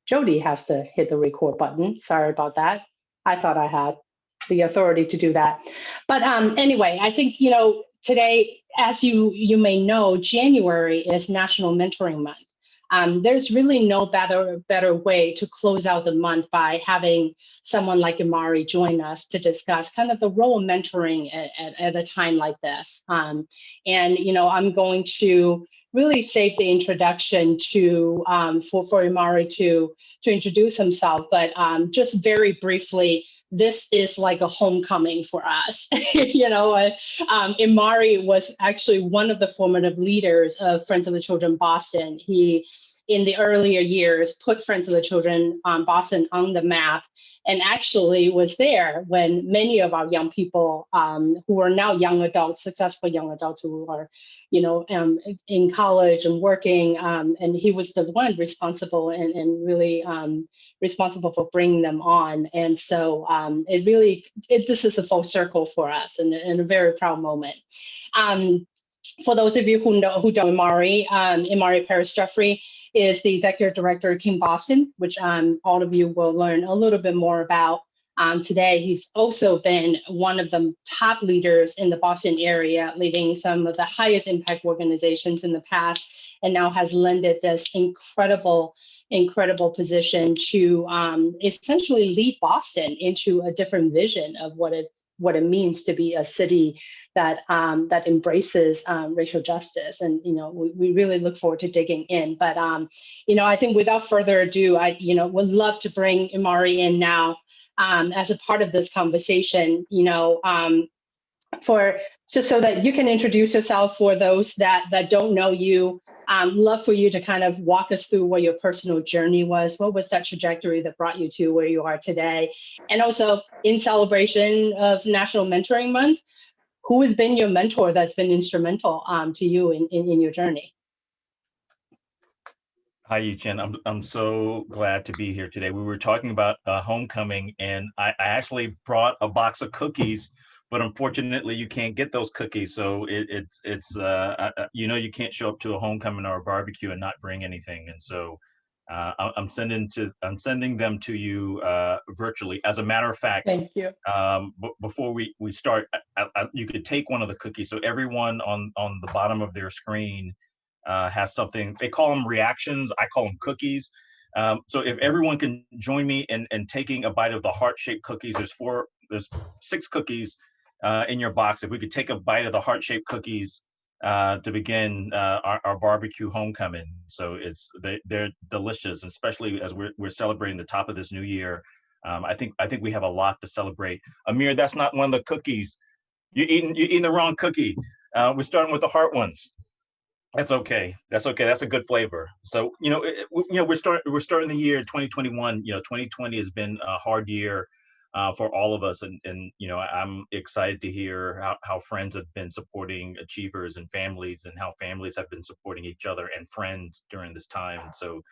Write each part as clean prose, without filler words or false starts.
Jody has to hit the record button. Sorry about that. I thought I had the authority to do that. But anyway, I think, today, as you may know, January is National Mentoring Month. There's really no better way to close out the month by having someone like Imari join us to discuss kind of the role of mentoring at a time like this. And I'm going to really save the introduction to for Imari to introduce himself, but just very briefly, this is like a homecoming for us. Imari was actually one of the formative leaders of Friends of the Children Boston. He, in the earlier years, put Friends of the Children Boston on the map, and actually was there when many of our young people who are now young adults, successful young adults who are, in college and working, and he was the one responsible and really responsible for bringing them on. And so this is a full circle for us and a very proud moment. For those of you who don't Imari, Imari Paris-Jeffrey is the executive director of King Boston, which all of you will learn a little bit more about today. He's also been one of the top leaders in the Boston area, leading some of the highest impact organizations in the past, and now has lended this incredible position to essentially lead Boston into a different vision of what it means to be a city that embraces racial justice. And we really look forward to digging in. But I think without further ado, I would love to bring Imari in now as a part of this conversation. For just so that you can introduce yourself for those that don't know you. Love for you to kind of walk us through what your personal journey was. What was that trajectory that brought you to where you are today? And also, in celebration of National Mentoring Month, who has been your mentor that's been instrumental to you in your journey? Hi, Yu-Chen. I'm so glad to be here today. We were talking about homecoming, and I actually brought a box of cookies, but unfortunately you can't get those cookies. So it's you can't show up to a homecoming or a barbecue and not bring anything. And so I'm sending them to you virtually. As a matter of fact, thank you. Before we start, you could take one of the cookies. So everyone on the bottom of their screen has something. They call them reactions. I call them cookies. So if everyone can join me in taking a bite of the heart-shaped cookies, there's 6 cookies in your box. If we could take a bite of the heart-shaped cookies to begin our barbecue homecoming. So they're delicious, especially as we're celebrating the top of this new year. I think we have a lot to celebrate. Amir, that's not one of the cookies. You're eating the wrong cookie. We're starting with the heart ones. That's okay. That's a good flavor. So we're starting the year 2021. 2020 has been a hard year for all of us, and I'm excited to hear how friends have been supporting achievers and families, and how families have been supporting each other and friends during this time. And so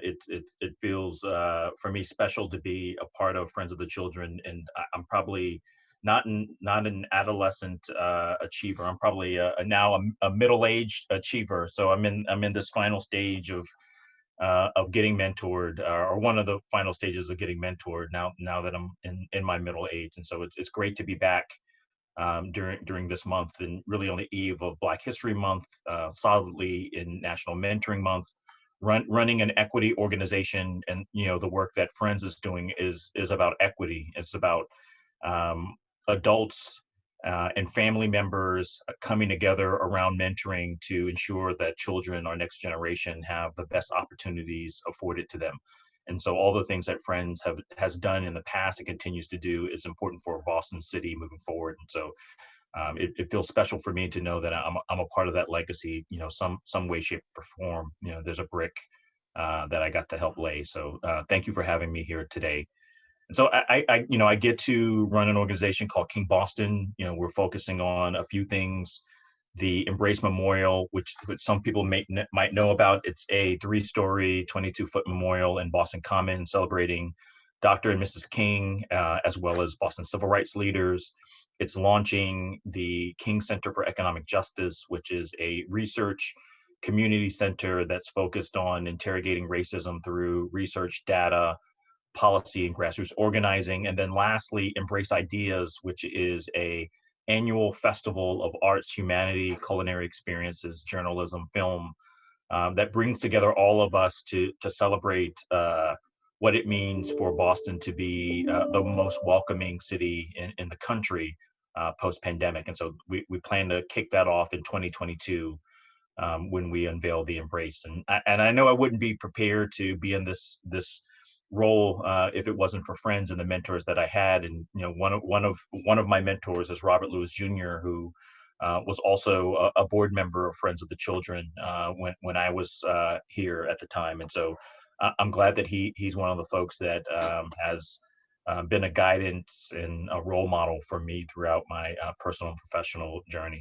it feels for me special to be a part of Friends of the Children, and I'm probably not an adolescent achiever. I'm probably now a middle-aged achiever. So I'm in this final stage of getting mentored, or one of the final stages of getting mentored now that I'm in my middle age. And so it's great to be back during this month, and really on the eve of Black History Month, solidly in National Mentoring Month. Running an equity organization, and the work that Friends is doing is about equity. It's about adults and family members coming together around mentoring to ensure that children, our next generation, have the best opportunities afforded to them. And so all the things that Friends has done in the past and continues to do is important for Boston City moving forward. And so it feels special for me to know that I'm a part of that legacy, some way, shape, or form. There's a brick that I got to help lay. So thank you for having me here today. And so I get to run an organization called King Boston. We're focusing on a few things. The Embrace Memorial, which some people might know about. It's a 3-story, 22-foot memorial in Boston Commons celebrating Dr. and Mrs. King, as well as Boston civil rights leaders. It's launching the King Center for Economic Justice, which is a research community center that's focused on interrogating racism through research, data, policy, and grassroots organizing. And then lastly, Embrace Ideas, which is a annual festival of arts, humanity, culinary experiences, journalism, film, that brings together all of us to celebrate what it means for Boston to be the most welcoming city in the country post-pandemic. And so we plan to kick that off in 2022 when we unveil the Embrace. And I know I wouldn't be prepared to be in this role if it wasn't for friends and the mentors that I had. And one of my mentors is Robert Lewis Jr., who was also a board member of Friends of the Children when I was here at the time. And so I'm glad that he's one of the folks that has been a guidance and a role model for me throughout my personal and professional journey.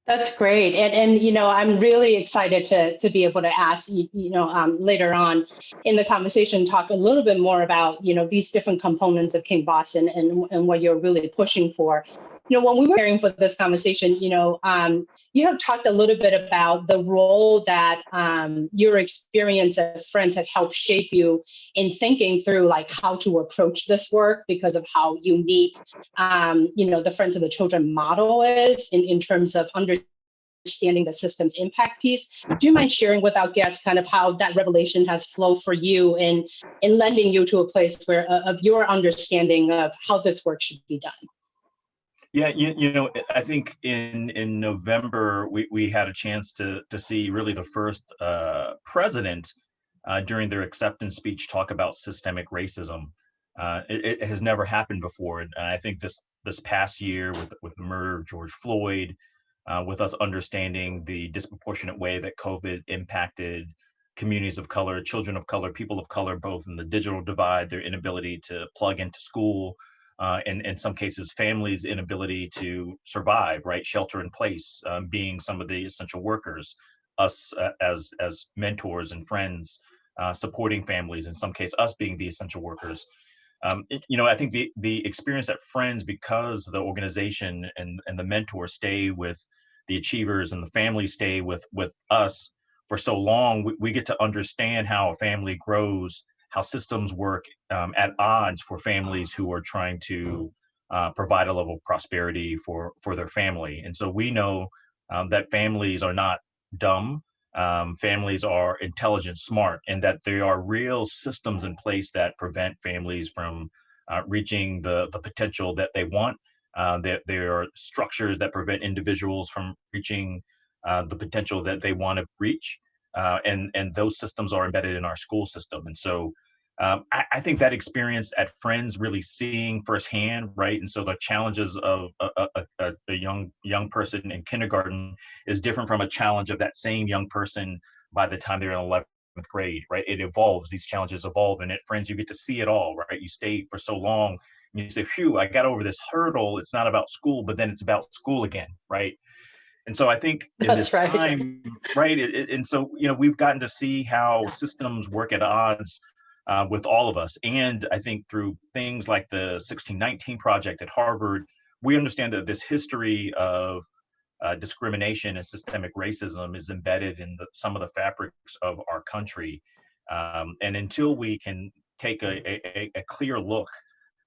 That's great. And I'm really excited to be able to ask later on in the conversation, talk a little bit more about, these different components of King Boston and what you're really pushing for. When we were preparing for this conversation, you have talked a little bit about the role that your experience at Friends have helped shape you in thinking through like how to approach this work because of how unique, the Friends of the Children model is in terms of understanding the system's impact piece. Do you mind sharing with our guests kind of how that revelation has flowed for you in lending you to a place where of your understanding of how this work should be done? Yeah, I think in November we had a chance to see really the first president during their acceptance speech talk about systemic racism. It has never happened before, and I think this past year with the murder of George Floyd, with us understanding the disproportionate way that COVID impacted communities of color, children of color, people of color, both in the digital divide, their inability to plug into school. And in some cases, families' inability to survive, right? Shelter in place, being some of the essential workers, us as mentors and friends, supporting families, in some case, us being the essential workers. I think the experience at Friends, because the organization and the mentors stay with the achievers and the family stay with us for so long, we get to understand how a family grows, how systems work at odds for families who are trying to provide a level of prosperity for their family. And so we know that families are not dumb. Families are intelligent, smart, and that there are real systems in place that prevent families from reaching the potential that they want. That there are structures that prevent individuals from reaching the potential that they want to reach. And those systems are embedded in our school system. And so I think that experience at Friends, really seeing firsthand, right? And so the challenges of a young person in kindergarten is different from a challenge of that same young person by the time they're in 11th grade, right? It evolves, these challenges evolve. And at Friends, you get to see it all, right? You stay for so long and you say, phew, I got over this hurdle. It's not about school, but then it's about school again, right? And so I think in this That's right. time, right? And so, we've gotten to see how systems work at odds with all of us. And I think through things like the 1619 Project at Harvard, we understand that this history of discrimination and systemic racism is embedded in some of the fabrics of our country. And until we can take a clear look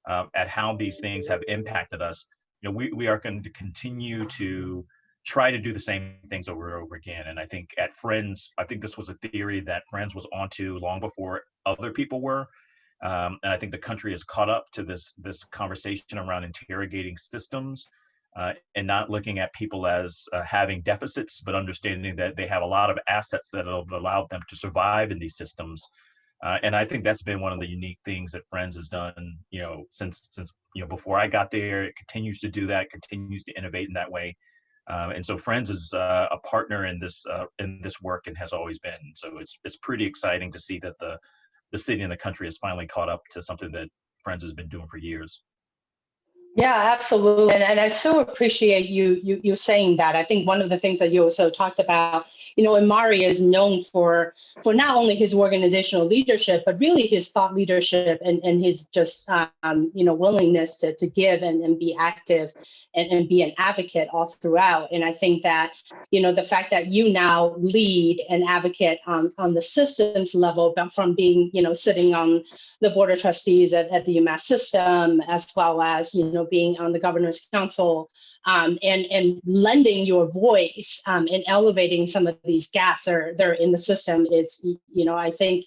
at how these things have impacted us, we are going to continue to try to do the same things over and over again. And I think at Friends, I think this was a theory that Friends was onto long before other people were. And I think the country has caught up to this conversation around interrogating systems and not looking at people as having deficits, but understanding that they have a lot of assets that have allowed them to survive in these systems. And I think that's been one of the unique things that Friends has done, since before I got there. It continues to do that, continues to innovate in that way. And so Friends is a partner in this work and has always been. So it's pretty exciting to see that the city and the country has finally caught up to something that Friends has been doing for years. Yeah, absolutely. And I so appreciate you saying that. I think one of the things that you also talked about, Imari is known for not only his organizational leadership, but really his thought leadership and his just willingness to give and be active and be an advocate all throughout. And I think that, the fact that you now lead and advocate on the systems level, but from being, sitting on the board of trustees at the UMass system, as well as being on the governor's council, and lending your voice and elevating some of these gaps that are in the system. It's I think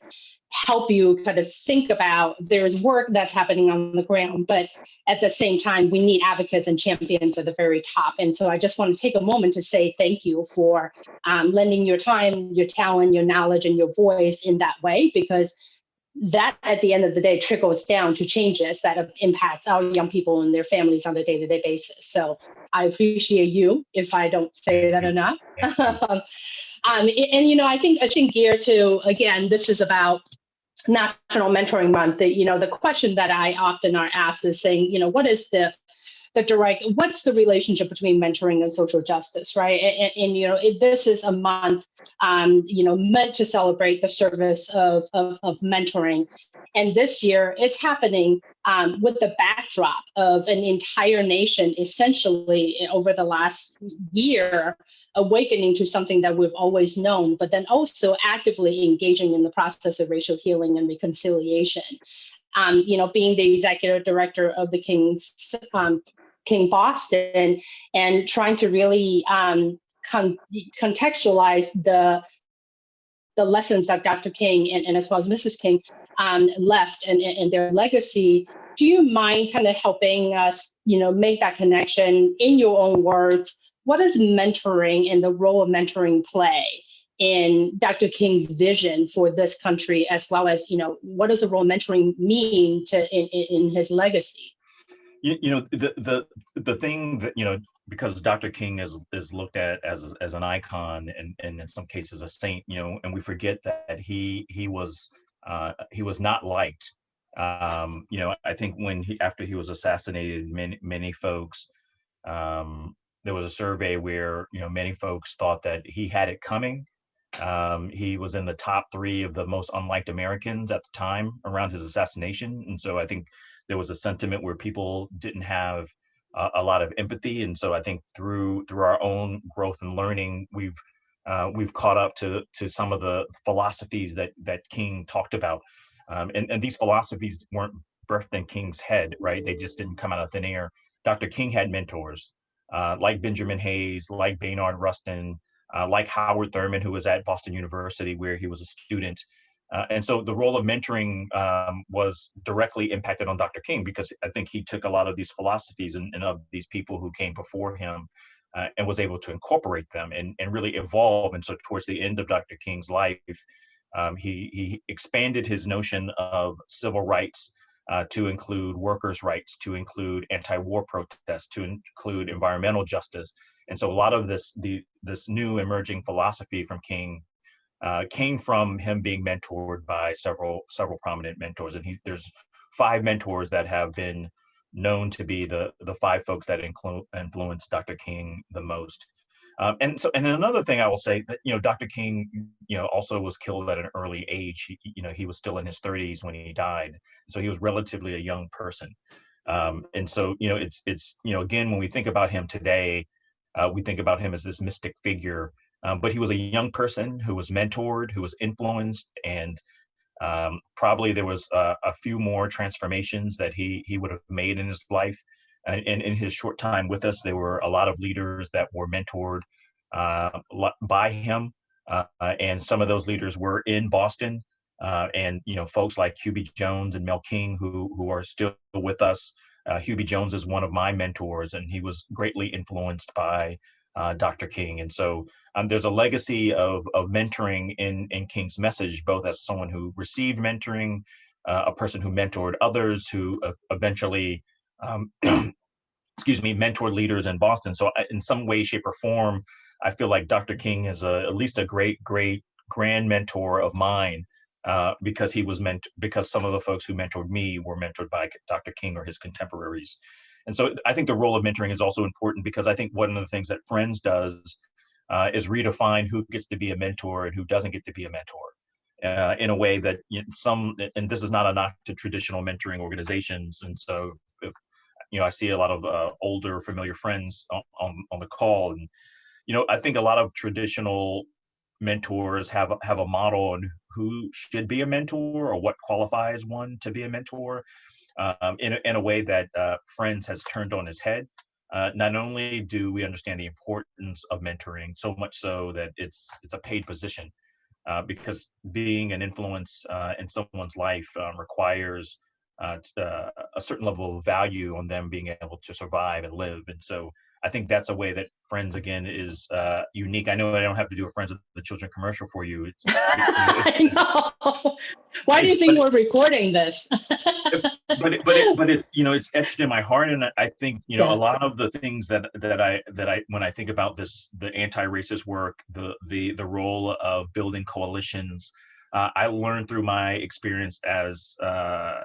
help you kind of think about there's work that's happening on the ground, but at the same time, we need advocates and champions at the very top. And so I just want to take a moment to say thank you for lending your time, your talent, your knowledge, and your voice in that way, because that at the end of the day trickles down to changes that impacts our young people and their families on a day-to-day basis. So I appreciate you, if I don't say that enough. And I think gear to, again, this is about National Mentoring Month. The question that I often are asked is saying, what is what's the relationship between mentoring and social justice, right? And this is a month, meant to celebrate the service of mentoring. And this year it's happening with the backdrop of an entire nation essentially over the last year awakening to something that we've always known, but then also actively engaging in the process of racial healing and reconciliation. Being the executive director of the King Boston, and trying to really contextualize the lessons that Dr. King and as well as Mrs. King left and their legacy. Do you mind kind of helping us, make that connection in your own words? What does mentoring and the role of mentoring play in Dr. King's vision for this country, as well as, what does the role of mentoring mean in his legacy? The thing that, because Dr. King is looked at as an icon and in some cases a saint, and we forget that he was not liked. I think after he was assassinated, many folks, there was a survey where many folks thought that he had it coming. He was in the top 3 of the most unliked Americans at the time around his assassination, and so I think there was a sentiment where people didn't have a lot of empathy. And so I think through our own growth and learning, we've caught up to some of the philosophies that King talked about, and these philosophies weren't birthed in King's head, right? They just didn't come out of thin air. Dr. King had mentors like Benjamin Hayes, like Baynard Rustin, like Howard Thurman, who was at Boston University where he was a student. And so the role of mentoring was directly impacted on Dr. King, because I think he took a lot of these philosophies and of these people who came before him and was able to incorporate them and really evolve. And so towards the end of Dr. King's life, he expanded his notion of civil rights to include workers' rights, to include anti-war protests, to include environmental justice. And so a lot of this new emerging philosophy from King came from him being mentored by several prominent mentors. And there's 5 mentors that have been known to be the 5 folks that influenced Dr. King the most. And another thing I will say that, Dr. King, also was killed at an early age. He was still in his 30s when he died. So he was relatively a young person. And so, it's again, when we think about him today, we think about him as this mystic figure, but he was a young person who was mentored, who was influenced, and probably there was a few more transformations that he would have made in his life. And in his short time with us, there were a lot of leaders that were mentored by him, and some of those leaders were in Boston. And folks like Hubie Jones and Mel King, who are still with us. Hubie Jones is one of my mentors, and he was greatly influenced by Dr. King. And so there's a legacy of mentoring in King's message, both as someone who received mentoring, a person who mentored others, who eventually, mentored leaders in Boston. So in some way, shape, or form, I feel like Dr. King is at least a great grand mentor of mine, because some of the folks who mentored me were mentored by Dr. King or his contemporaries. And so I think the role of mentoring is also important, because I think one of the things that Friends does is redefine who gets to be a mentor and who doesn't get to be a mentor. In a way that and this is not a knock to traditional mentoring organizations. And so if, I see a lot of older familiar friends on the call, and I think a lot of traditional mentors have a model on who should be a mentor or what qualifies one to be a mentor, in a way that Friends has turned on his head. Not only do we understand the importance of mentoring, so much so that it's a paid position, because being an influence in someone's life requires a certain level of value on them being able to survive and live. And so I think that's a way that Friends, again, is unique. I know I don't have to do a Friends of the Children commercial for you. I know. Why do you think we're recording this? but it's it's etched in my heart, and I think a Yeah. lot of the things that I when I think about this, the anti-racist work, the role of building coalitions, I learned through my experience as a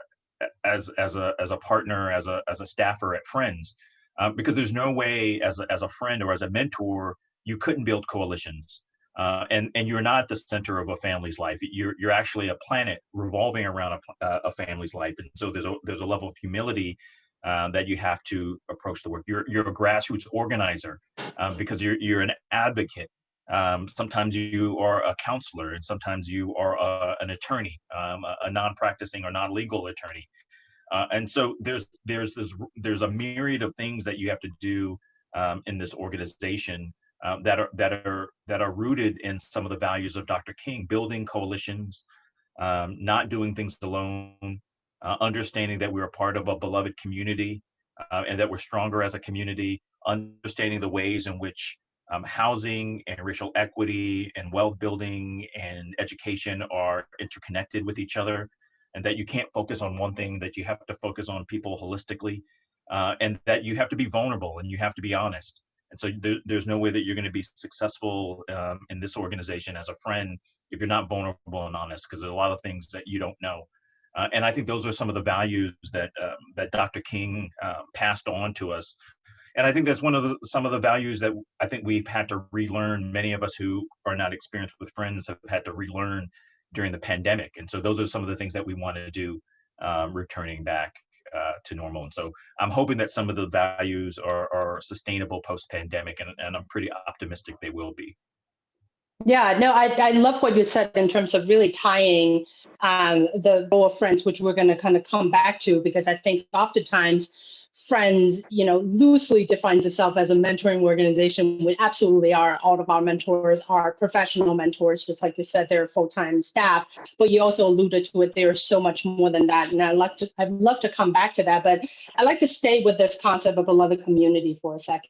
partner, as a staffer at Friends, because there's no way as a friend or as a mentor you couldn't build coalitions. And you're not the center of a family's life. You're actually a planet revolving around a family's life, and so there's a level of humility that you have to approach the work. You're a grassroots organizer, because you're an advocate. Sometimes you are a counselor, and sometimes you are an attorney, a non-practicing or non-legal attorney. And so there's a myriad of things that you have to do in this organization, that are rooted in some of the values of Dr. King: building coalitions, not doing things alone, understanding that we're a part of a beloved community, and that we're stronger as a community, understanding the ways in which housing and racial equity and wealth building and education are interconnected with each other, and that you can't focus on one thing, that you have to focus on people holistically, and that you have to be vulnerable and you have to be honest. And so there's no way that you're going to be successful in this organization as a friend if you're not vulnerable and honest, because there's a lot of things that you don't know. And I think those are some of the values that Dr. King passed on to us. And I think that's some of the values that I think we've had to relearn. Many of us who are not experienced with Friends have had to relearn during the pandemic. And so those are some of the things that we want to do, returning back to normal. And so I'm hoping that some of the values are sustainable post-pandemic, and I'm pretty optimistic they will be. Yeah, no, I love what you said in terms of really tying the role of Friends, which we're going to kind of come back to, because I think oftentimes Friends, loosely defines itself as a mentoring organization. We absolutely are. All of our mentors are professional mentors, just like you said, they're full-time staff. But you also alluded to it, there's so much more than that. And I'd love to come back to that, but I'd like to stay with this concept of beloved community for a second.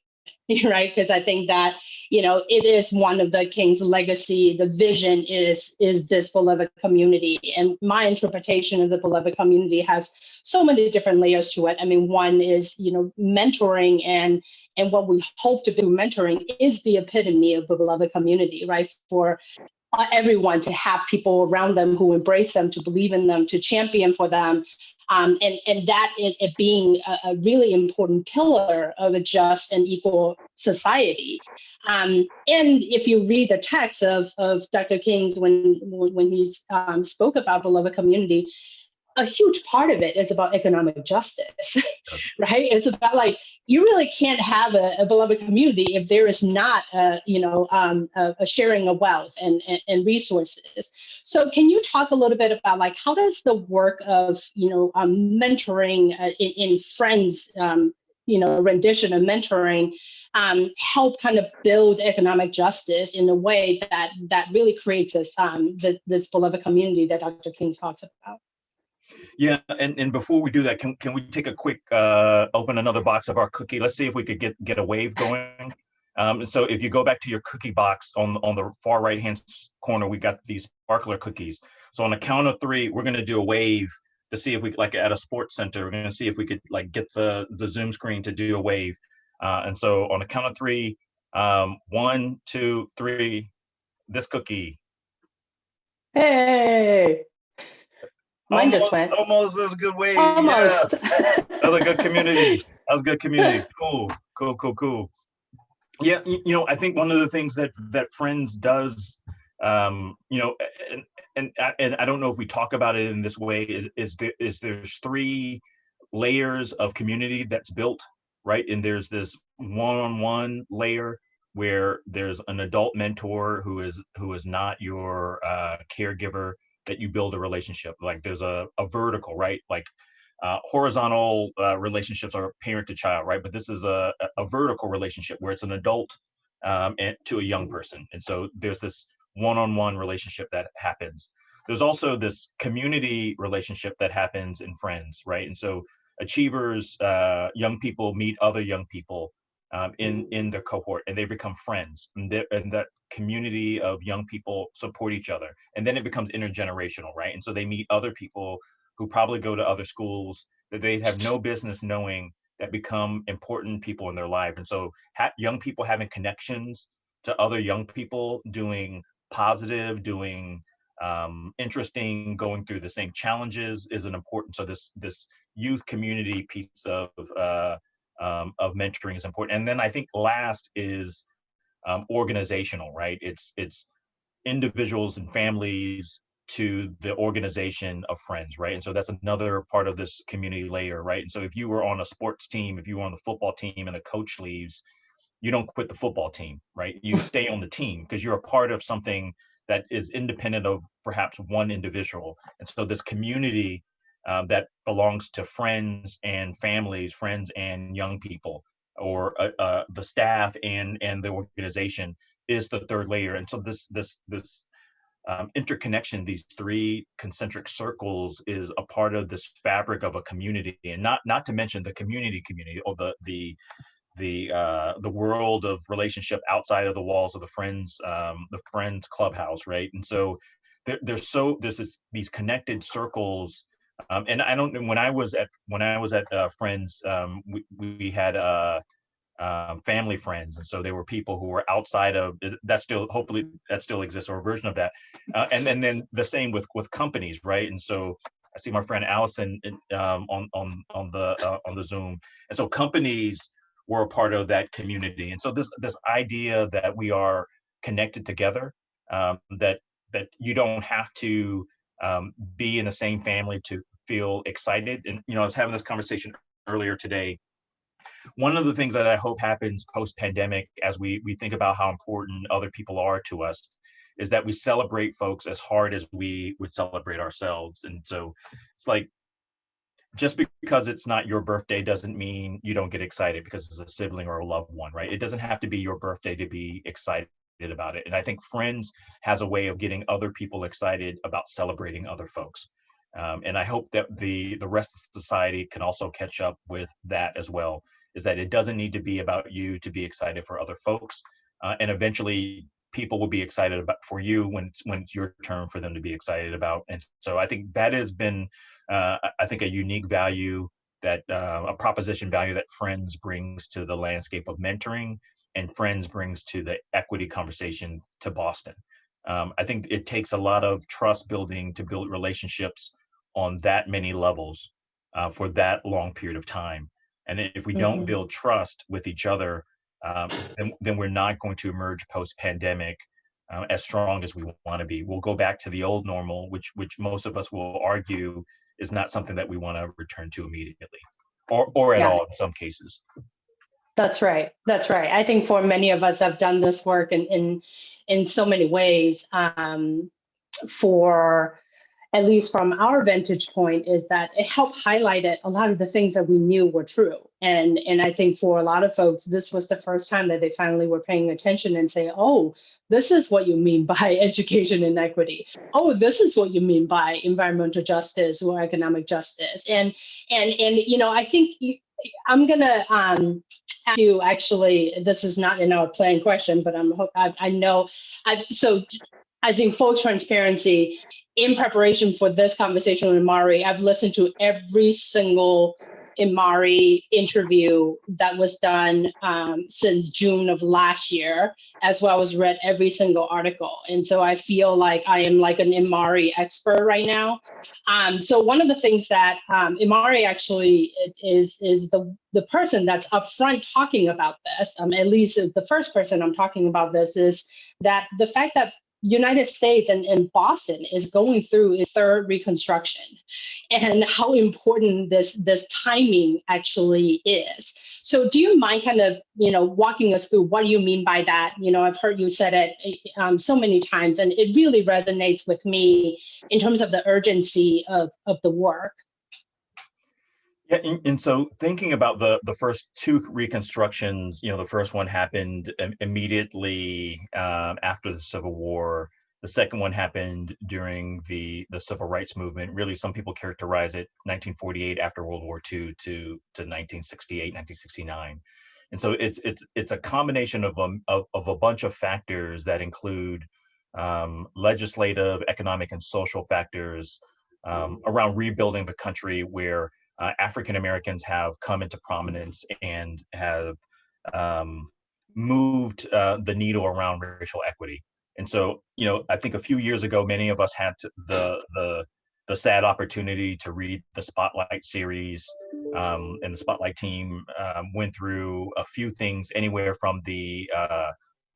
Right, because I think that it is one of the King's legacy. The vision is this beloved community, and my interpretation of the beloved community has so many different layers to it. I mean, one is mentoring, and what we hope to do mentoring is the epitome of the beloved community, right? For everyone to have people around them who embrace them, to believe in them, to champion for them, and that it being a really important pillar of a just and equal society. And if you read the text of Dr. King's when he spoke about beloved community, a huge part of it is about economic justice, right? It's about you really can't have a beloved community if there is not a sharing of wealth and resources. So can you talk a little bit about how does the work of mentoring in Friends, rendition of mentoring, help kind of build economic justice in a way that really creates this beloved community that Dr. King talks about? Yeah, and before we do that, can we take a quick open another box of our cookie? Let's see if we could get a wave going. So if you go back to your cookie box on the far right hand corner, we got these sparkler cookies. So on the count of 3, we're going to do a wave to see if we at a sports center. We're going to see if we could get the Zoom screen to do a wave. And so on the count of 3, 1, 2, 3, this cookie. Hey. Mine just went. Almost. That was a good wave. Almost. Yeah. That was a good community. That was good community. Cool. Yeah, I think one of the things that Friends does, you know, and I don't know if we talk about it in this way, is there's three layers of community that's built, right? And there's this one-on-one layer where there's an adult mentor who is not your caregiver, that you build a relationship. Like there's a vertical, right? Like horizontal relationships are parent to child, right? But this is a vertical relationship where it's an adult and to a young person. And so there's this one-on-one relationship that happens. There's also this community relationship that happens in Friends, right? And so achievers, young people meet other young people in their cohort, and they become friends. And that community of young people support each other. And then it becomes intergenerational, right? And so they meet other people who probably go to other schools that they have no business knowing, that become important people in their life. And so young people having connections to other young people doing positive, doing interesting, going through the same challenges is an important. So this youth community piece of mentoring is important. And then I think last is organizational, right? It's individuals and families to the organization of Friends, right? And so that's another part of this community layer, right? And so if you were on a sports team, if you were on the football team and the coach leaves, you don't quit the football team, right? You stay on the team because you're a part of something that is independent of perhaps one individual. And so this community that belongs to friends and families, friends and young people, or the staff and the organization is the third layer. And so this interconnection, these three concentric circles, is a part of this fabric of a community, and not to mention the community or the world of relationship outside of the walls of the friends clubhouse, right? And so there's these connected circles. And I don't, when I was at Friends, we had family friends, and so there were people who were outside of that. Still, hopefully that still exists, or a version of that. And then the same with companies, right? And so I see my friend Allison on the Zoom, and so companies were a part of that community. And so this idea that we are connected together, that you don't have to be in the same family to feel excited. And I was having this conversation earlier today. One of the things that I hope happens post-pandemic, as we think about how important other people are to us, is that we celebrate folks as hard as we would celebrate ourselves. And so it's like, just because it's not your birthday doesn't mean you don't get excited because it's a sibling or a loved one, right? It doesn't have to be your birthday to be excited about it. And I think Friends has a way of getting other people excited about celebrating other folks. And I hope that the rest of society can also catch up with that as well, is that it doesn't need to be about you to be excited for other folks. And eventually people will be excited for you when it's your turn for them to be excited about. And so I think that has been, I think, a unique value, that a proposition value that Friends brings to the landscape of mentoring, and Friends brings to the equity conversation to Boston. I think it takes a lot of trust building to build relationships on that many levels for that long period of time. And if we don't build trust with each other, then we're not going to emerge post-pandemic as strong as we want to be. We'll go back to the old normal, which most of us will argue is not something that we want to return to immediately, or at all in some cases. That's right. I think for many of us have done this work in so many ways. For at least from our vantage point, is that it helped highlight a lot of the things that we knew were true. And I think for a lot of folks, this was the first time that they finally were paying attention and say, oh, this is what you mean by education inequity. Oh, this is what you mean by environmental justice or economic justice. And I think I'm gonna ask you, actually, this is not in our plan question, but I think full transparency, in preparation for this conversation with Imari, I've listened to every single Imari interview that was done since June of last year, as well as read every single article. And so I feel like I am like an Imari expert right now. So one of the things that Imari actually is the person that's upfront talking about this, at least the first person I'm talking about this, is that the fact that United States and Boston is going through its third reconstruction, and how important this timing actually is. So do you mind kind of, walking us through what you mean by that? I've heard you said it so many times, and it really resonates with me in terms of the urgency of the work. Yeah, and so thinking about the first two reconstructions, the first one happened immediately after the Civil War. The second one happened during the Civil Rights Movement. Really, some people characterize it 1948 after World War II to 1968, 1969. And so it's a combination of a bunch of factors that include legislative, economic, and social factors around rebuilding the country, where African Americans have come into prominence and have moved the needle around racial equity. And so, I think a few years ago, many of us had the sad opportunity to read the Spotlight series, and the Spotlight team went through a few things, anywhere from the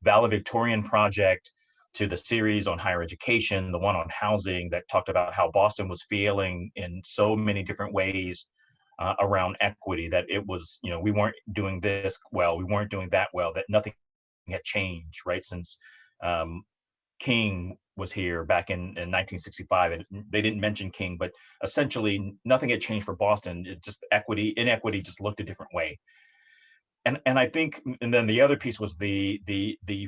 Valedictorian Project to the series on higher education, the one on housing that talked about how Boston was failing in so many different ways around equity, that it was, we weren't doing this well, we weren't doing that well, that nothing had changed, right? Since King was here back in 1965, and they didn't mention King, but essentially nothing had changed for Boston. It just inequity just looked a different way. And I think, and then the other piece was the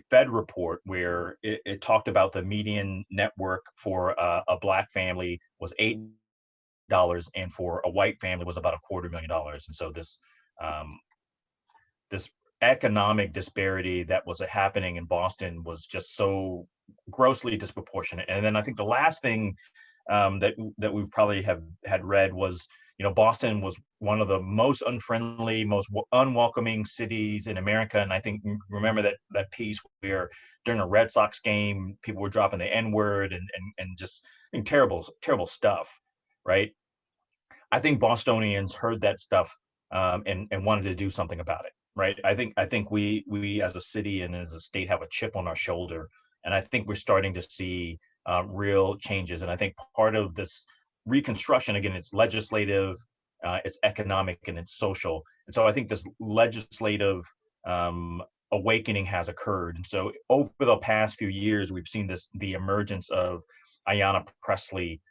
Fed report, where it talked about the median net worth for a Black family was $8, and for a white family was about $250,000. And so this economic disparity that was happening in Boston was just so grossly disproportionate. And then I think the last thing that we've probably had read was, Boston was one of the most unfriendly, most unwelcoming cities in America. And I think, remember that piece where during a Red Sox game, people were dropping the N-word and just terrible, terrible stuff, right? I think Bostonians heard that stuff and wanted to do something about it, right? I think we as a city and as a state have a chip on our shoulder, and I think we're starting to see real changes. And I think part of this reconstruction, again, it's legislative, it's economic, and it's social. And so I think this legislative awakening has occurred. And so over the past few years, we've seen the emergence of Ayanna Pressley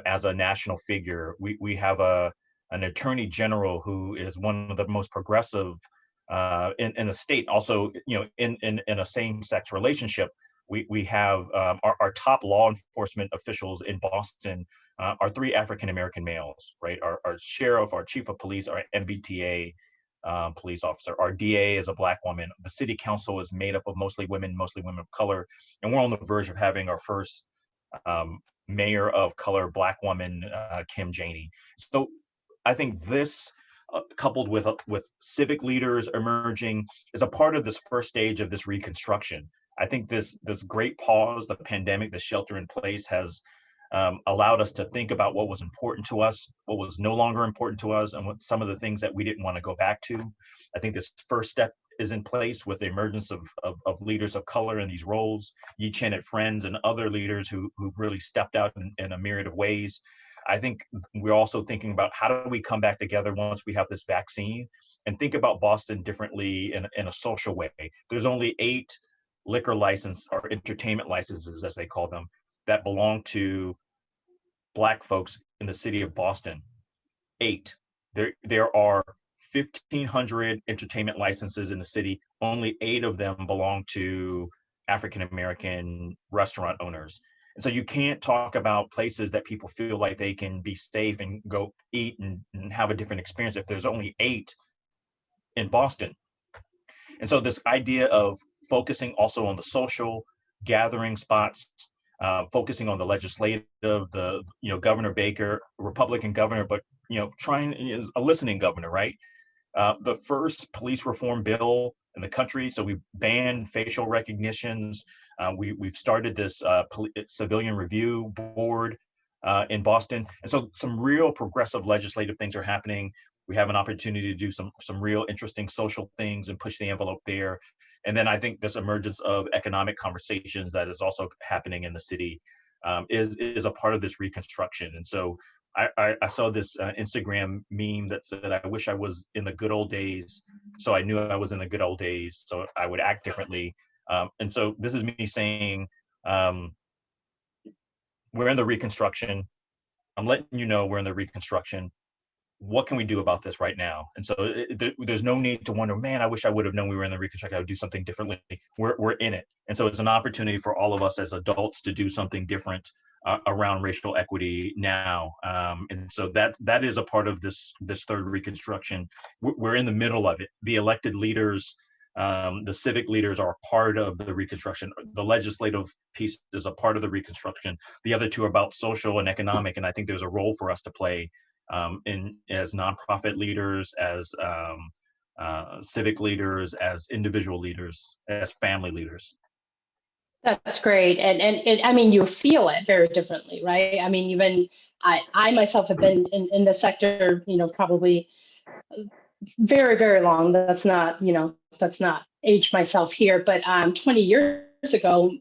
as a national figure. We have an attorney general who is one of the most progressive in the state. Also, in a same-sex relationship, we have our top law enforcement officials in Boston are three African American males, right? Our sheriff, our chief of police, our MBTA police officer, our DA is a Black woman. The city council is made up of mostly women of color, and we're on the verge of having our first mayor of color, Black woman, Kim Janey. So I think this, coupled with civic leaders emerging, is a part of this first stage of this reconstruction. I think this great pause, the pandemic, the shelter in place, has allowed us to think about what was important to us, what was no longer important to us, and what some of the things that we didn't want to go back to. I think this first step is in place with the emergence of leaders of color in these roles, Yi Chen at Friends and other leaders who've really stepped out in a myriad of ways. I think we're also thinking about how do we come back together once we have this vaccine, and think about Boston differently in a social way. There's only 8 liquor license or entertainment licenses, as they call them, that belong to Black folks in the city of Boston. 8. There are 1,500 entertainment licenses in the city. Only 8 of them belong to African American restaurant owners. And so you can't talk about places that people feel like they can be safe and go eat and have a different experience if there's only 8 in Boston. And so this idea of focusing also on the social gathering spots, focusing on the legislative, Governor Baker, Republican governor, but trying is a listening governor, right? The first police reform bill in the country. So we banned facial recognitions. We've started this civilian review board in Boston. And so some real progressive legislative things are happening. We have an opportunity to do some real interesting social things and push the envelope there. And then I think this emergence of economic conversations that is also happening in the city is a part of this reconstruction. And so I saw this Instagram meme that said, I wish I was in the good old days. So I knew I was in the good old days. So I would act differently. And so this is me saying, we're in the reconstruction. I'm letting you know we're in the reconstruction. What can we do about this right now? And so there's no need to wonder, man, I wish I would have known we were in the reconstruction. I would do something differently. We're in it. And so it's an opportunity for all of us as adults to do something different around racial equity now. And so that is a part of this third reconstruction. We're in the middle of it. The elected leaders, the civic leaders are a part of the reconstruction. The legislative piece is a part of the reconstruction. The other two are about social and economic. And I think there's a role for us to play as nonprofit leaders, as civic leaders, as individual leaders, as family leaders. That's great. And I mean, you feel it very differently, right? I mean, even I myself have been in the sector, probably very, very long. That's not age myself here, but 20 years ago,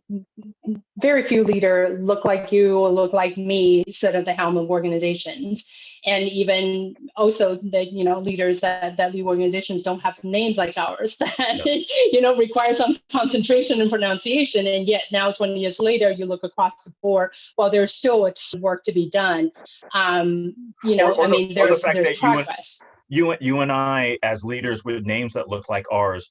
very few leaders look like you or look like me sit at the helm of organizations. And even also the leaders that lead organizations don't have names like ours that require some concentration and pronunciation. And yet now 20 years later, you look across the board, well, there's still a ton of work to be done. There's progress. You and I, as leaders with names that look like ours,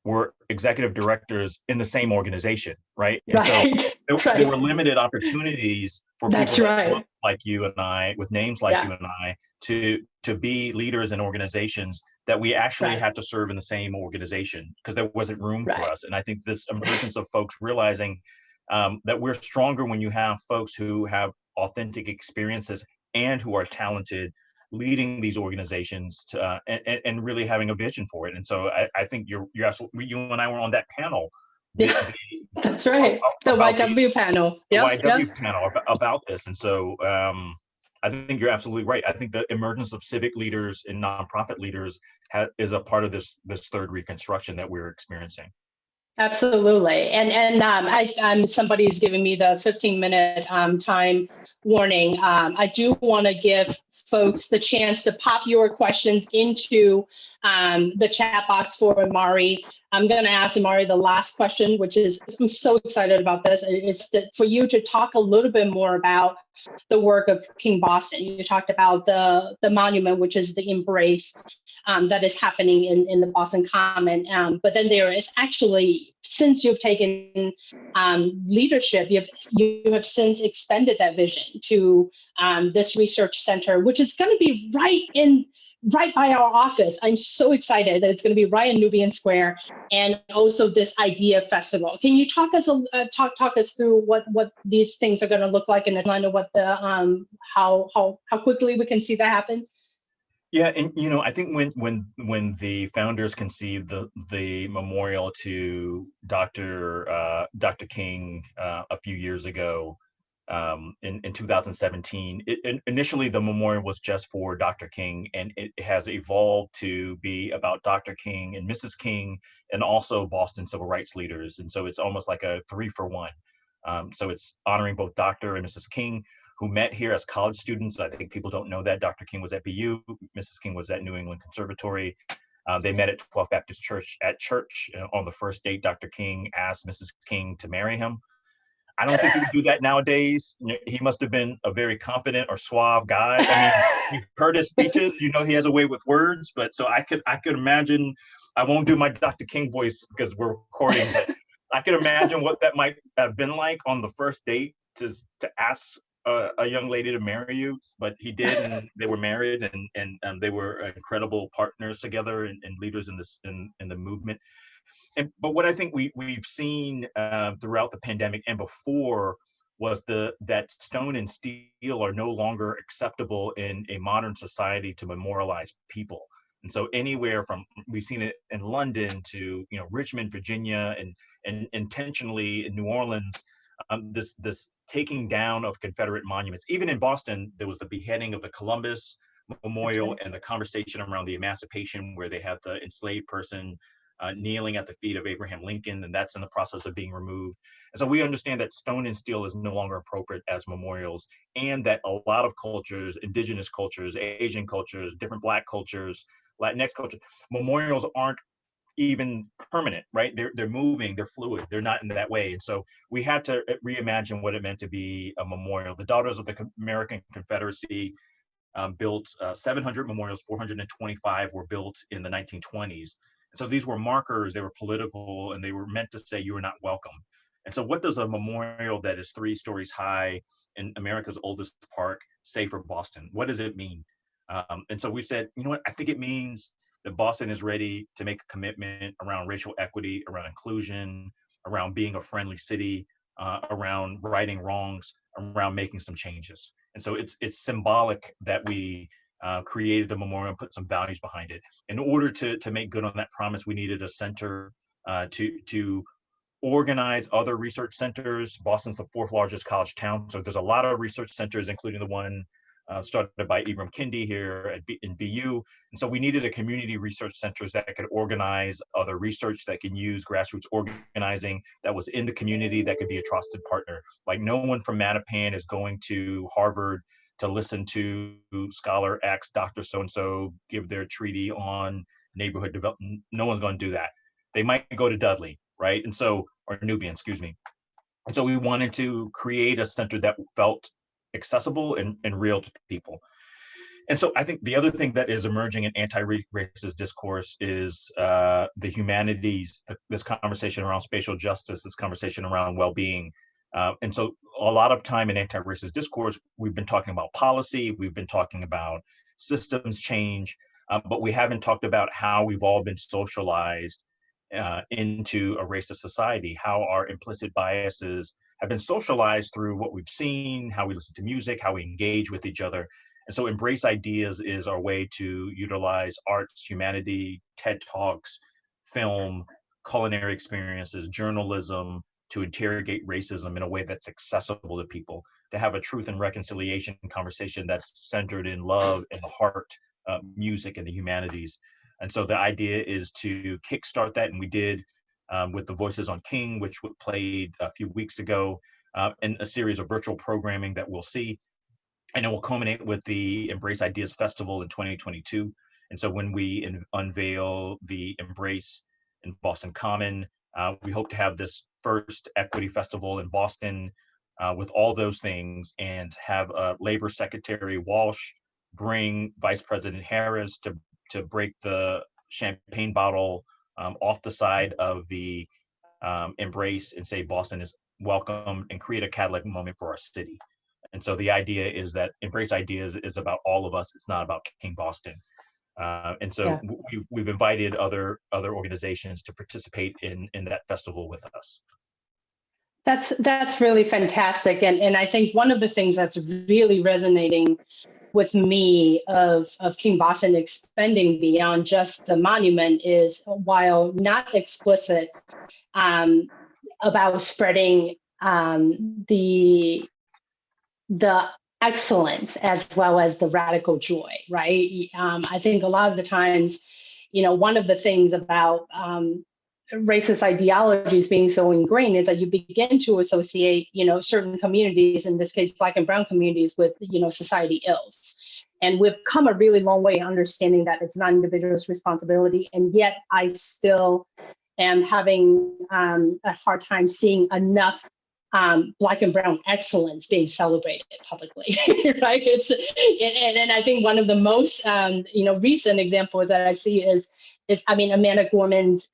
were executive directors in the same organization, right? And so there were limited opportunities for people that look like you and I, with names like you and I, to be leaders in organizations that we actually had to serve in the same organization because there wasn't room for us. And I think this emergence of folks realizing that we're stronger when you have folks who have authentic experiences and who are talented leading these organizations to, and really having a vision for it. And so I think you're absolutely, you and I were on that panel. That's right. The YW panel. The YW panel about this. And so I think you're absolutely right. I think the emergence of civic leaders and nonprofit leaders is a part of this third reconstruction that we're experiencing. Absolutely. And somebody's giving me the 15-minute time warning. I do want to give folks the chance to pop your questions into the chat box for Imari. I'm going to ask Imari the last question, which is, I'm so excited about this. It's for you to talk a little bit more about the work of King Boston. You talked about the monument, which is the embrace that is happening in the Boston Common. But then there is actually, since you've taken leadership, you have since expanded that vision to this research center, which is going to be right by our office. I'm so excited that it's going to be right in Nubian Square, and also this Idea Festival. Can you talk us through what these things are going to look like in Atlanta? What the how quickly we can see that happen? Yeah, and I think when the founders conceived the memorial to Dr. King a few years ago, in 2017, initially the memorial was just for Dr. King, and it has evolved to be about Dr. King and Mrs. King, and also Boston civil rights leaders. And so it's almost like a 3-for-1. So it's honoring both Dr. and Mrs. King, who met here as college students. I think people don't know that. Dr. King was at BU, Mrs. King was at New England Conservatory. They met at 12th Baptist Church on the first date. Dr. King asked Mrs. King to marry him. I don't think he would do that nowadays. He must have been a very confident or suave guy. I mean, you've heard his speeches, he has a way with words, but so I could imagine, I won't do my Dr. King voice because we're recording, but I could imagine what that might have been like on the first date to ask a young lady to marry you. But he did, and they were married, and they were incredible partners together and leaders in the movement. But what I think we've seen throughout the pandemic and before was that stone and steel are no longer acceptable in a modern society to memorialize people. And so anywhere from, we've seen it in London to, Richmond, Virginia, and intentionally in New Orleans, this taking down of Confederate monuments. Even in Boston, there was the beheading of the Columbus That's Memorial right. and the conversation around the Emancipation, where they had the enslaved person kneeling at the feet of Abraham Lincoln, and that's in the process of being removed. And so we understand that stone and steel is no longer appropriate as memorials, and that a lot of cultures, indigenous cultures, Asian cultures, different Black cultures, Latinx culture, memorials aren't even permanent, right? They're moving, they're fluid, they're not in that way. And so we had to reimagine what it meant to be a memorial. The Daughters of the American Confederacy built 700 memorials, 425 were built in the 1920s. And so these were markers, they were political, and they were meant to say you are not welcome. And so what does a memorial that is 3 stories high in America's oldest park say for Boston? What does it mean? And so we said, you know what, I think it means that Boston is ready to make a commitment around racial equity, around inclusion, around being a friendly city, around righting wrongs, around making some changes. And so it's symbolic that we created the memorial and put some values behind it. In order to make good on that promise, we needed a center to organize other research centers. Boston's the 4th largest college town, so there's a lot of research centers, including the one started by Ibram Kendi here in BU. And so we needed a community research centers that could organize other research, that can use grassroots organizing, that was in the community, that could be a trusted partner. Like, no one from Mattapan is going to Harvard to listen to scholar X, Dr. So-and-so give their treaty on neighborhood development. No one's going to do that. They might go to Dudley, right? And so, or Nubian, excuse me. And so we wanted to create a center that felt accessible and real to people. And so I think the other thing that is emerging in anti-racist discourse is the humanities, this conversation around spatial justice, this conversation around well-being. And so a lot of time in anti-racist discourse, we've been talking about policy, we've been talking about systems change, but we haven't talked about how we've all been socialized into a racist society, how our implicit biases have been socialized through what we've seen, how we listen to music, how we engage with each other. And so Embrace Ideas is our way to utilize arts, humanity, TED Talks, film, culinary experiences, journalism, to interrogate racism in a way that's accessible to people, to have a truth and reconciliation conversation that's centered in love and the heart, music, and the humanities. And so the idea is to kickstart that, and we did with the Voices on King, which played a few weeks ago, and a series of virtual programming that we'll see. And it will culminate with the Embrace Ideas Festival in 2022. And so when we unveil the Embrace in Boston Common, we hope to have this first equity festival in Boston with all those things, and have Labor Secretary Walsh bring Vice President Harris to break the champagne bottle off the side of the Embrace and say Boston is welcome, and create a catalytic moment for our city. And so the idea is that Embrace Ideas is about all of us. It's not about King Boston. And so we've invited other organizations to participate in that festival with us. That's really fantastic. And I think one of the things that's really resonating with me of King Boston expanding beyond just the monument is, while not explicit about spreading the excellence as well as the radical joy, right? I think a lot of the times, one of the things about racist ideologies being so ingrained is that you begin to associate, certain communities, in this case, Black and Brown communities, with, society ills. And we've come a really long way understanding that it's not an individual's responsibility. And yet I still am having a hard time seeing enough Black and Brown excellence being celebrated publicly, right? And I think one of the most, recent examples that I see is Amanda Gorman's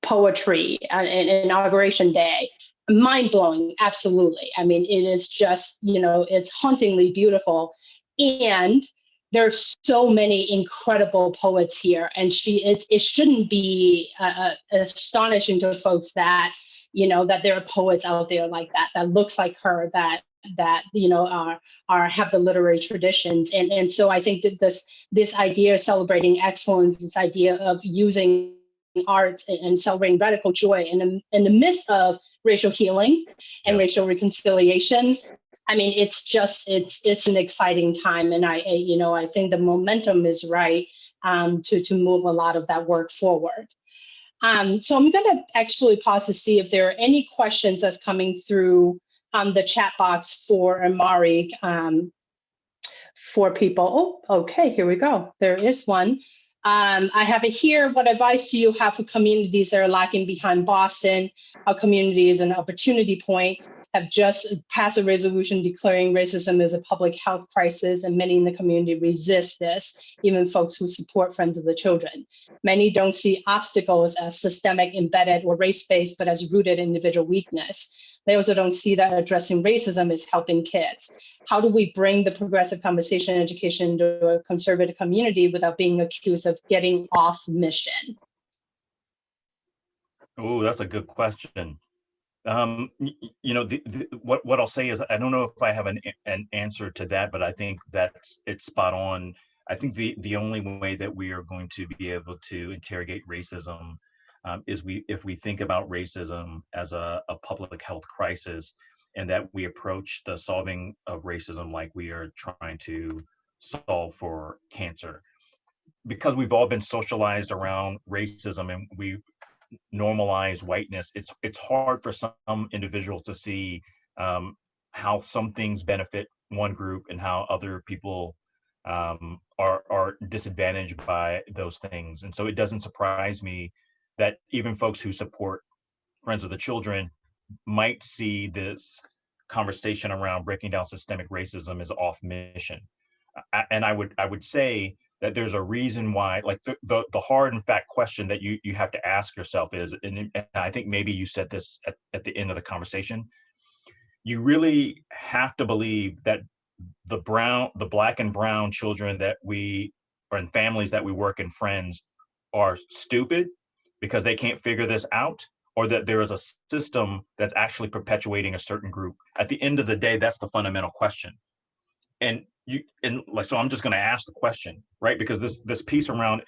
poetry and Inauguration Day. Mind blowing, absolutely. I mean, it is just, it's hauntingly beautiful. And there's so many incredible poets here. And it shouldn't be astonishing to folks that that there are poets out there like that looks like her, that are have the literary traditions. And so I think that this idea of celebrating excellence, this idea of using arts and celebrating radical joy in the midst of racial healing and Yes. racial reconciliation. I mean, it's an exciting time, and I think the momentum is right to move a lot of that work forward. So I'm going to actually pause to see if there are any questions that's coming through the chat box for Imari, for people. Oh, okay, here we go. There is one. I have it here. What advice do you have for communities that are lagging behind Boston? Our community is an opportunity point, have just passed a resolution declaring racism as a public health crisis, and many in the community resist this, even folks who support Friends of the Children. Many don't see obstacles as systemic, embedded, or race-based, but as rooted individual weakness. They also don't see that addressing racism is helping kids. How do we bring the progressive conversation and education to a conservative community without being accused of getting off mission? Oh, that's a good question. What I'll say is, I don't know if I have an answer to that, but I think it's spot on. I think the only way that we are going to be able to interrogate racism is if we think about racism as a public health crisis, and that we approach the solving of racism like we are trying to solve for cancer. Because we've all been socialized around racism and we've normalize whiteness, it's hard for some individuals to see how some things benefit one group and how other people are disadvantaged by those things. And so it doesn't surprise me that even folks who support Friends of the Children might see this conversation around breaking down systemic racism as off mission. And I would say that there's a reason why, like the hard and fact question that you have to ask yourself is, and I think maybe you said this at the end of the conversation, you really have to believe that the black and brown children that we, or in families that we work in Friends, are stupid because they can't figure this out, or that there is a system that's actually perpetuating a certain group. At the end of the day, that's the fundamental question. So I'm just going to ask the question, right? Because this piece around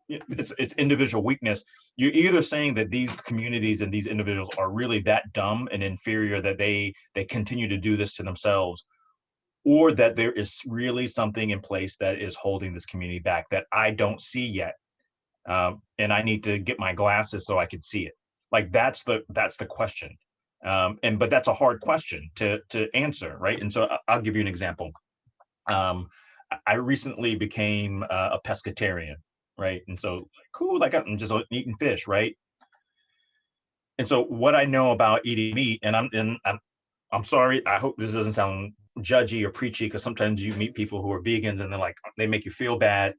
it's individual weakness. You're either saying that these communities and these individuals are really that dumb and inferior that they continue to do this to themselves, or that there is really something in place that is holding this community back that I don't see yet, and I need to get my glasses so I can see it. Like that's the question, but that's a hard question to answer, right? And so I'll give you an example. I recently became a pescatarian, right? And so, cool, like I'm just eating fish, right? And so, what I know about eating meat, and I'm sorry, I hope this doesn't sound judgy or preachy, because sometimes you meet people who are vegans and they make you feel bad.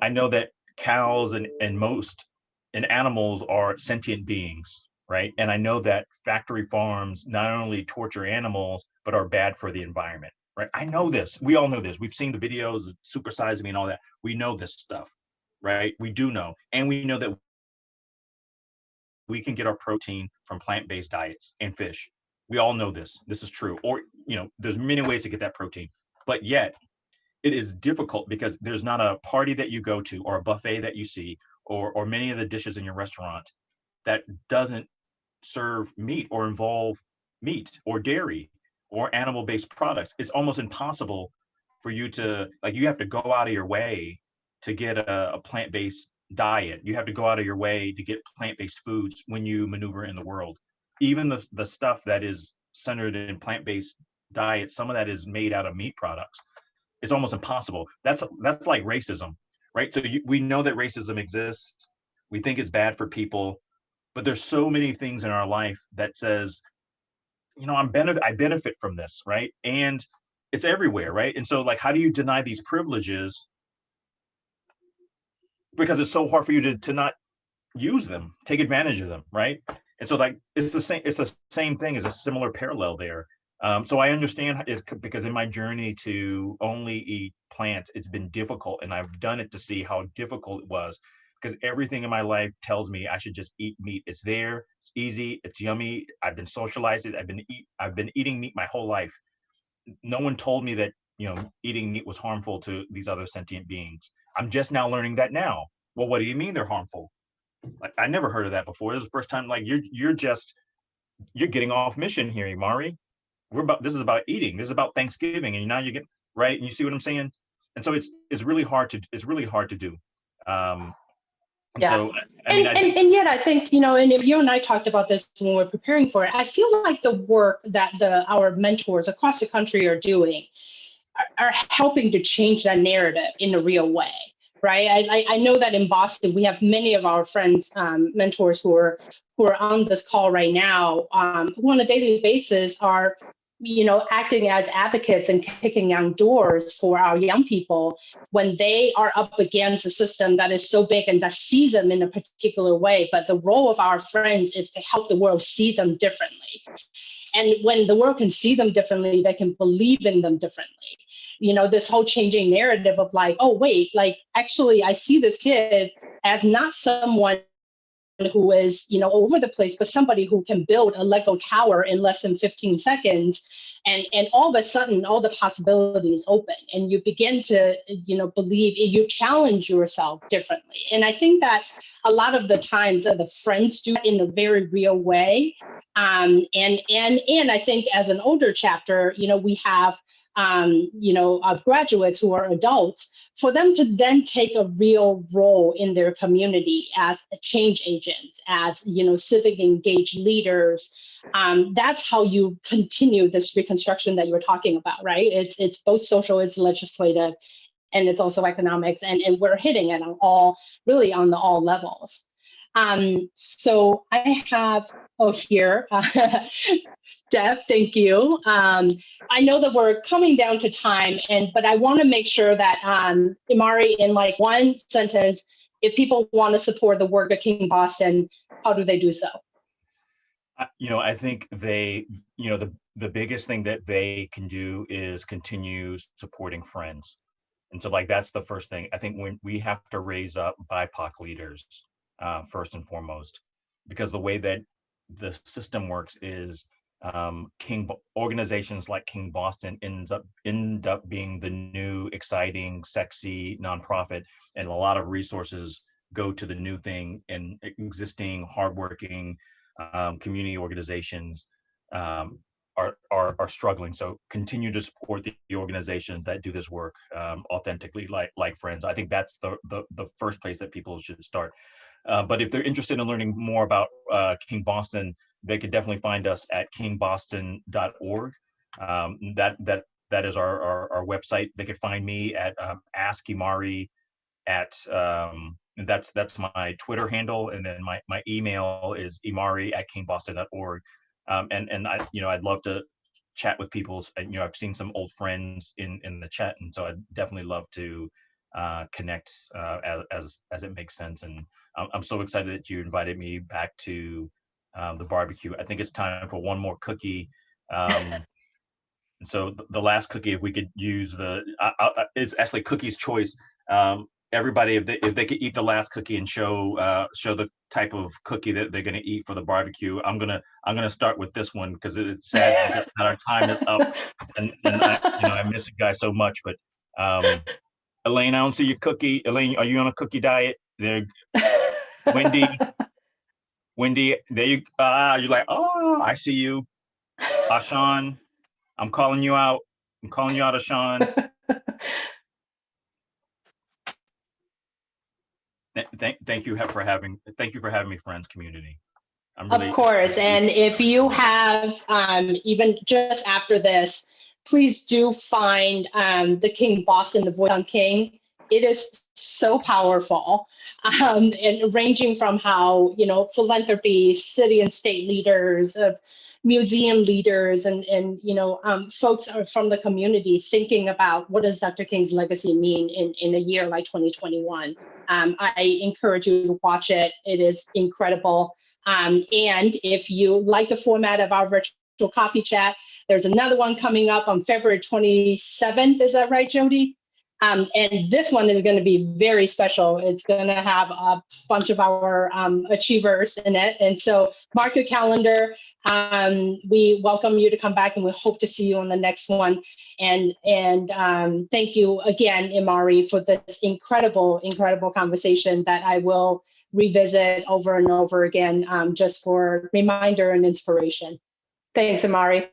I know that cows and animals are sentient beings, right? And I know that factory farms not only torture animals but are bad for the environment. Right. I know this. We all know this. We've seen the videos, Super Size Me and all that. We know this stuff, right? We do know. And we know that we can get our protein from plant-based diets and fish. We all know this. This is true. Or, there's many ways to get that protein. But yet, it is difficult because there's not a party that you go to or a buffet that you see or many of the dishes in your restaurant that doesn't serve meat or involve meat or dairy or animal-based products. It's almost impossible for you to, you have to go out of your way to get a plant-based diet. You have to go out of your way to get plant-based foods when you maneuver in the world. Even the stuff that is centered in plant-based diets, some of that is made out of meat products. It's almost impossible. That's like racism, right? So we know that racism exists. We think it's bad for people, but there's so many things in our life that says, I benefit from this, right? And it's everywhere, right? And so how do you deny these privileges? Because it's so hard for you to not use them, take advantage of them, right? And so it's the same thing, as a similar parallel there. So I understand because in my journey to only eat plants, it's been difficult, and I've done it to see how difficult it was, because everything in my life tells me I should just eat meat. It's there, it's easy, it's yummy. I've been socialized it. I've been eating meat my whole life. No one told me that, eating meat was harmful to these other sentient beings. I'm just now learning that now. Well, what do you mean they're harmful? Like, I never heard of that before. This is the first time. Like, you're getting off mission here, Imari. This is about eating. This is about Thanksgiving, and now you get right. And you see what I'm saying? And so it's really hard to do. Um, and Yeah. so I mean, I think And yet I think, and if you and I talked about this when we're preparing for it, I feel like the work that our mentors across the country are doing are helping to change that narrative in a real way, right? I know that in Boston, we have many of our friends, mentors who are on this call right now, who on a daily basis are, acting as advocates and kicking down doors for our young people when they are up against a system that is so big and that sees them in a particular way. But the role of our friends is to help the world see them differently. And when the world can see them differently, they can believe in them differently. This whole changing narrative of like, oh, wait, like, actually, I see this kid as not someone who is, over the place, but somebody who can build a Lego tower in less than 15 seconds. And all of a sudden, all the possibilities open, and you begin to, believe, you challenge yourself differently. And I think that a lot of the times the friends do it in a very real way. And I think as an older chapter, we have, graduates who are adults, for them to then take a real role in their community as change agents, as, civic engaged leaders. That's how you continue this reconstruction that you're talking about, right? It's both social, it's legislative, and it's also economics, and we're hitting it on all levels. So I have, here, Jeff, thank you. I know that we're coming down to time, but I want to make sure that, Imari, in like one sentence, if people want to support the work of King Boston, how do they do so? I think the biggest thing that they can do is continue supporting friends. And so, like, that's the first thing. I think when we have to raise up BIPOC leaders, first and foremost, because the way that the system works is, organizations like King Boston end up being the new, exciting, sexy nonprofit, and a lot of resources go to the new thing, and existing hardworking community organizations are struggling. So continue to support the organizations that do this work authentically, like friends. I think that's the first place that people should start. But if they're interested in learning more about King Boston, they could definitely find us at kingboston.org. That is our website. They could find me at Ask Imari at that's my Twitter handle, and then my email is imari@kingboston.org. And I'd love to chat with people. And I've seen some old friends in the chat, and so I'd definitely love to connect as it makes sense. And I'm so excited that you invited me back to the barbecue. I think it's time for one more cookie. And so the last cookie, if we could use it's actually Cookie's choice. Everybody, if they could eat the last cookie and show the type of cookie that they're going to eat for the barbecue, I'm gonna start with this one, because it's sad that our time is up, and I miss you guys so much. But Elaine, I don't see your cookie. Elaine, are you on a cookie diet? There, Wendy, there you you're like, oh, I see you. Ashan, I'm calling you out. I'm calling you out, Ashan. Thank you for having me, friends, community. Of course. And if you have, even just after this, please do find the King Boston, the Voice on King. It is so powerful, and ranging from how, philanthropy, city and state leaders, museum leaders, and folks are from the community thinking about what does Dr. King's legacy mean in a year like 2021. I encourage you to watch it. It is incredible. And if you like the format of our virtual coffee chat, there's another one coming up on February 27th. Is that right, Jody? And this one is going to be very special. It's going to have a bunch of our achievers in it. And so mark your calendar. We welcome you to come back, and we hope to see you on the next one. And thank you again, Imari, for this incredible conversation that I will revisit over and over again, just for reminder and inspiration. Thanks, Imari.